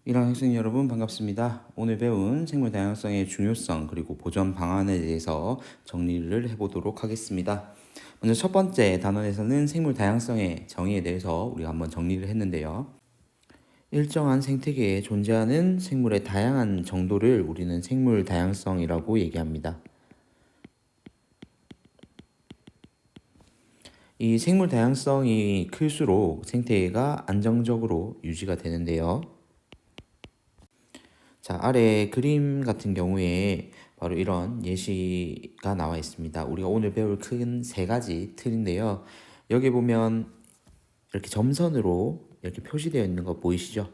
1학 학생 여러분 반갑습니다. 오늘 배운 생물 다양성의 중요성 그리고 보전 방안에 대해서 정리를 해보도록 하겠습니다. 먼저 첫 번째 단원에서는 생물 다양성의 정의에 대해서 우리가 한번 정리를 했는데요. 일정한 생태계에 존재하는 생물의 다양한 정도를 우리는 생물 다양성이라고 얘기합니다. 이 생물 다양성이 클수록 생태계가 안정적으로 유지가 되는데요. 자, 아래 그림 같은 경우에 바로 이런 예시가 나와 있습니다. 우리가 오늘 배울 큰 세 가지 틀인데요. 여기 보면 이렇게 점선으로 이렇게 표시되어 있는 거 보이시죠?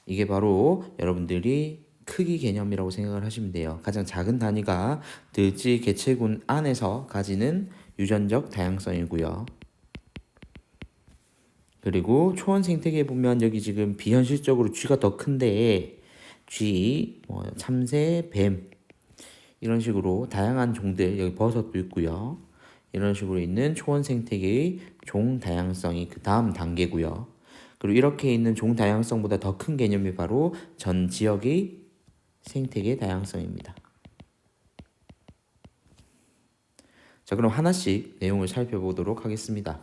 이게 바로 여러분들이 크기 개념이라고 생각을 하시면 돼요. 가장 작은 단위가 들쥐 개체군 안에서 가지는 유전적 다양성이고요. 그리고 초원 생태계에 보면 여기 지금 비현실적으로 쥐가 더 큰데 쥐, 참새, 뱀 이런 식으로 다양한 종들, 여기 버섯도 있고요. 이런 식으로 있는 초원 생태계의 종 다양성이 그 다음 단계고요. 그리고 이렇게 있는 종 다양성보다 더 큰 개념이 바로 전 지역의 생태계 다양성입니다. 자, 그럼 하나씩 내용을 살펴보도록 하겠습니다.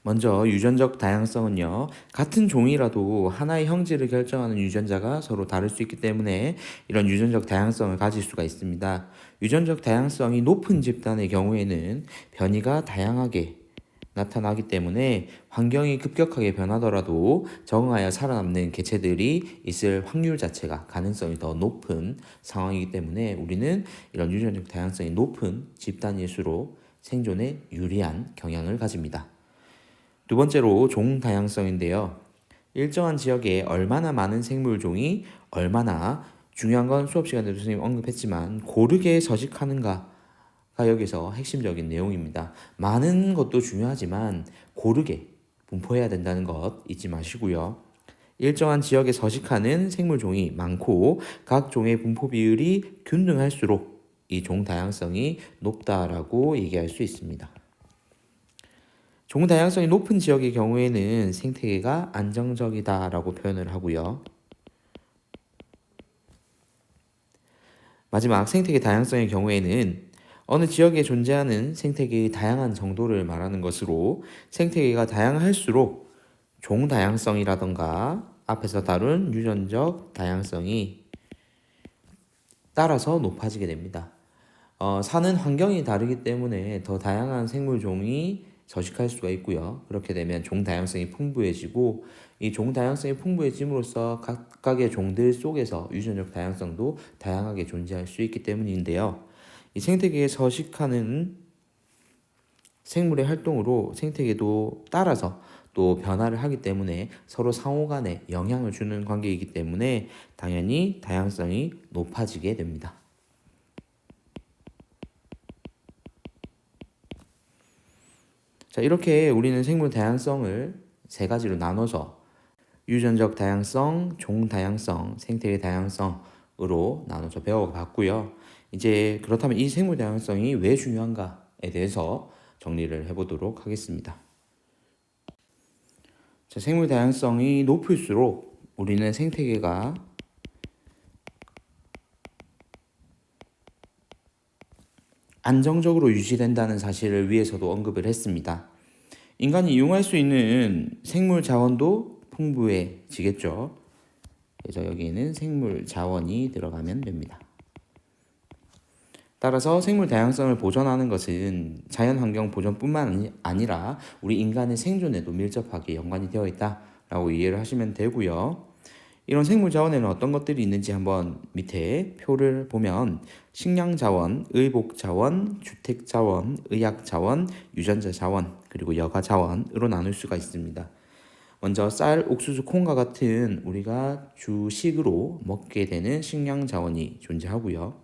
먼저 유전적 다양성은요, 같은 종이라도 하나의 형질을 결정하는 유전자가 서로 다를 수 있기 때문에 이런 유전적 다양성을 가질 수가 있습니다. 유전적 다양성이 높은 집단의 경우에는 변이가 다양하게 나타나기 때문에 환경이 급격하게 변하더라도 적응하여 살아남는 개체들이 있을 확률 자체가 가능성이 더 높은 상황이기 때문에 우리는 이런 유전적 다양성이 높은 집단일수록 생존에 유리한 경향을 가집니다. 두 번째로 종 다양성인데요. 일정한 지역에 얼마나 많은 생물종이 얼마나 중요한 건 수업 시간에도 선생님 언급했지만 고르게 서식하는가가 여기서 핵심적인 내용입니다. 많은 것도 중요하지만 고르게 분포해야 된다는 것 잊지 마시고요. 일정한 지역에 서식하는 생물종이 많고 각 종의 분포 비율이 균등할수록 이 종 다양성이 높다라고 얘기할 수 있습니다. 종 다양성이 높은 지역의 경우에는 생태계가 안정적이다라고 표현을 하고요. 마지막 생태계 다양성의 경우에는 어느 지역에 존재하는 생태계의 다양한 정도를 말하는 것으로 생태계가 다양할수록 종 다양성이라던가 앞에서 다룬 유전적 다양성이 따라서 높아지게 됩니다. 사는 환경이 다르기 때문에 더 다양한 생물종이 서식할 수가 있고요. 그렇게 되면 종 다양성이 풍부해지고 이 종 다양성이 풍부해짐으로써 각각의 종들 속에서 유전적 다양성도 다양하게 존재할 수 있기 때문인데요. 이 생태계에 서식하는 생물의 활동으로 생태계도 따라서 또 변화를 하기 때문에 서로 상호 간에 영향을 주는 관계이기 때문에 당연히 다양성이 높아지게 됩니다. 자, 이렇게 우리는 생물 다양성을 세 가지로 나눠서 유전적 다양성, 종 다양성, 생태계 다양성으로 나눠서 배워봤고요. 이제 그렇다면 이 생물 다양성이 왜 중요한가에 대해서 정리를 해보도록 하겠습니다. 자, 생물 다양성이 높을수록 우리는 생태계가 안정적으로 유지된다는 사실을 위해서도 언급을 했습니다. 인간이 이용할 수 있는 생물 자원도 풍부해지겠죠. 그래서 여기에는 생물 자원이 들어가면 됩니다. 따라서 생물 다양성을 보존하는 것은 자연환경 보존뿐만 아니라 우리 인간의 생존에도 밀접하게 연관이 되어 있다라고 이해를 하시면 되고요. 이런 생물 자원에는 어떤 것들이 있는지 한번 밑에 표를 보면 식량 자원, 의복 자원, 주택 자원, 의학 자원, 유전자 자원, 그리고 여가 자원으로 나눌 수가 있습니다. 먼저 쌀, 옥수수, 콩과 같은 우리가 주식으로 먹게 되는 식량 자원이 존재하고요.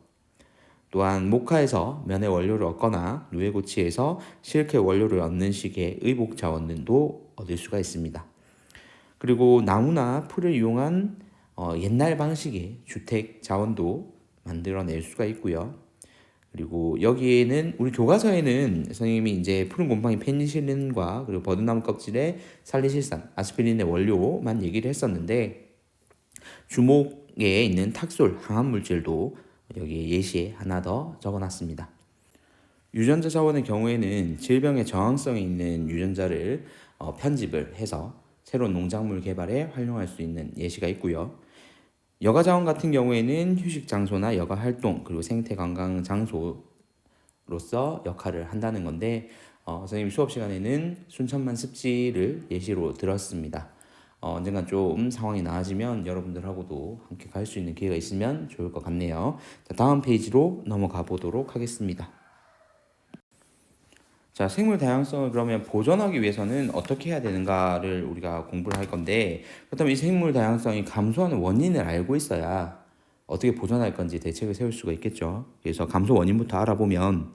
또한 목화에서 면의 원료를 얻거나 누에고치에서 실크 원료를 얻는 식의 의복 자원도 얻을 수가 있습니다. 그리고 나무나 풀을 이용한 옛날 방식의 주택 자원도 만들어낼 수가 있고요. 그리고 여기에는 우리 교과서에는 선생님이 이제 푸른 곰팡이 페니실린과 그리고 버드나무 껍질의 살리실산, 아스피린의 원료만 얘기를 했었는데 주목에 있는 탁솔, 항암물질도 여기 예시에 하나 더 적어놨습니다. 유전자 자원의 경우에는 질병에 저항성이 있는 유전자를 편집을 해서 새로운 농작물 개발에 활용할 수 있는 예시가 있고요. 여가 자원 같은 경우에는 휴식 장소나 여가 활동 그리고 생태 관광 장소로서 역할을 한다는 건데 선생님 수업 시간에는 순천만 습지를 예시로 들었습니다. 언젠간 좀 상황이 나아지면 여러분들하고도 함께 갈 수 있는 기회가 있으면 좋을 것 같네요. 자, 다음 페이지로 넘어가 보도록 하겠습니다. 자, 생물 다양성을 그러면 보존하기 위해서는 어떻게 해야 되는가를 우리가 공부를 할 건데, 그렇다면 이 생물 다양성이 감소하는 원인을 알고 있어야 어떻게 보존할 건지 대책을 세울 수가 있겠죠. 그래서 감소 원인부터 알아보면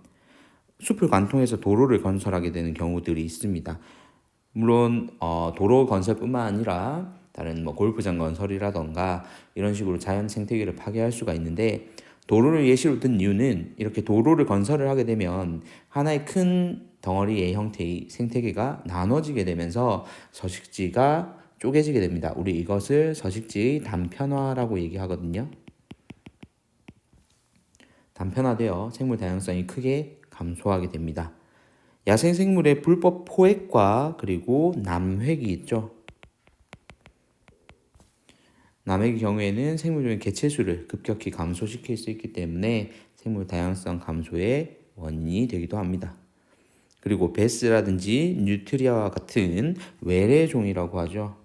숲을 관통해서 도로를 건설하게 되는 경우들이 있습니다. 물론 도로 건설뿐만 아니라 다른 골프장 건설이라던가 이런 식으로 자연 생태계를 파괴할 수가 있는데, 도로를 예시로 든 이유는 이렇게 도로를 건설을 하게 되면 하나의 큰 덩어리의 형태의 생태계가 나눠지게 되면서 서식지가 쪼개지게 됩니다. 우리 이것을 서식지의 단편화라고 얘기하거든요. 단편화되어 생물 다양성이 크게 감소하게 됩니다. 야생생물의 불법 포획과 그리고 남획이 있죠. 남획의 경우에는 생물종의 개체수를 급격히 감소시킬 수 있기 때문에 생물 다양성 감소의 원인이 되기도 합니다. 그리고 베스라든지 뉴트리아와 같은 외래종이라고 하죠.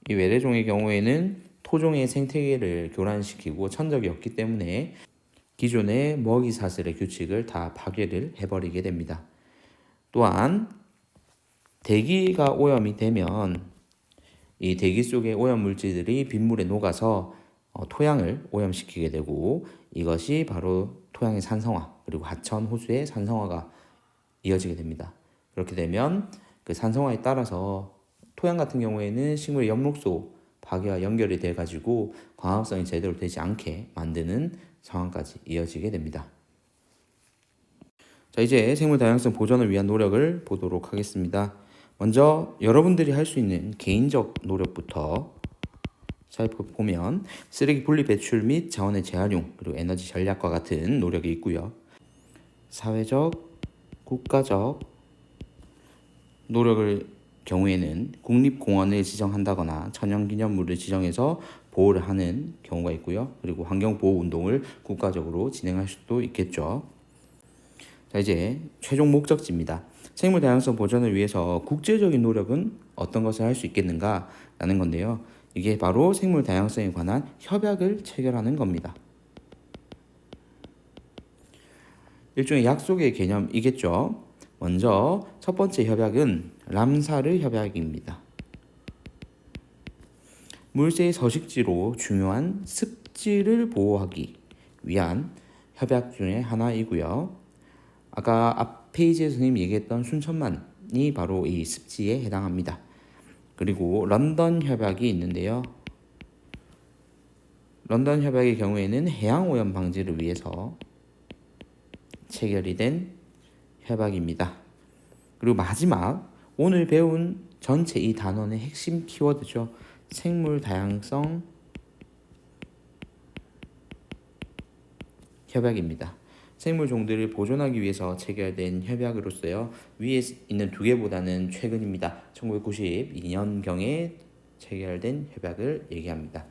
이 외래종의 경우에는 토종의 생태계를 교란시키고 천적이 없기 때문에 기존의 먹이 사슬의 규칙을 다 파괴를 해버리게 됩니다. 또한 대기가 오염이 되면 이 대기 속의 오염 물질들이 빗물에 녹아서 토양을 오염시키게 되고, 이것이 바로 토양의 산성화 그리고 하천 호수의 산성화가 이어지게 됩니다. 그렇게 되면 그 산성화에 따라서 토양 같은 경우에는 식물의 엽록소 파괴와 연결이 돼 가지고 광합성이 제대로 되지 않게 만드는 상황까지 이어지게 됩니다. 자, 이제 생물 다양성 보존을 위한 노력을 보도록 하겠습니다. 먼저 여러분들이 할 수 있는 개인적 노력부터 살펴보면 쓰레기 분리 배출 및 자원의 재활용 그리고 에너지 전략과 같은 노력이 있고요. 사회적, 국가적 노력을 경우에는 국립공원을 지정한다거나 천연기념물을 지정해서 보호를 하는 경우가 있고요. 그리고 환경보호운동을 국가적으로 진행할 수도 있겠죠. 자, 이제 최종 목적지입니다. 생물 다양성 보존을 위해서 국제적인 노력은 어떤 것을 할 수 있겠는가라는 건데요. 이게 바로 생물 다양성에 관한 협약을 체결하는 겁니다. 일종의 약속의 개념이겠죠. 먼저 첫 번째 협약은 람사르 협약입니다. 물새의 서식지로 중요한 습지를 보호하기 위한 협약 중에 하나이고요. 아까 앞 페이지에서 선생님이 얘기했던 순천만이 바로 이 습지에 해당합니다. 그리고 런던 협약이 있는데요. 런던 협약의 경우에는 해양 오염 방지를 위해서 체결이 된 협약입니다. 그리고 마지막 오늘 배운 전체 이 단원의 핵심 키워드죠. 생물 다양성 협약입니다. 생물종들을 보존하기 위해서 체결된 협약으로서요. 위에 있는 두 개보다는 최근입니다. 1992년경에 체결된 협약을 얘기합니다.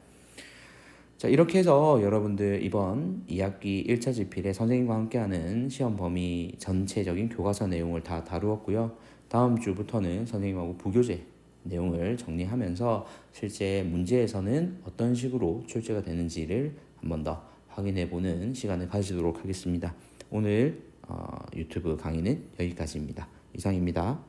자, 이렇게 해서 여러분들 이번 2학기 1차 지필에 선생님과 함께하는 시험 범위 전체적인 교과서 내용을 다 다루었고요. 다음 주부터는 선생님하고 부교재 내용을 정리하면서 실제 문제에서는 어떤 식으로 출제가 되는지를 한 번 더 확인해보는 시간을 가지도록 하겠습니다. 오늘 유튜브 강의는 여기까지입니다. 이상입니다.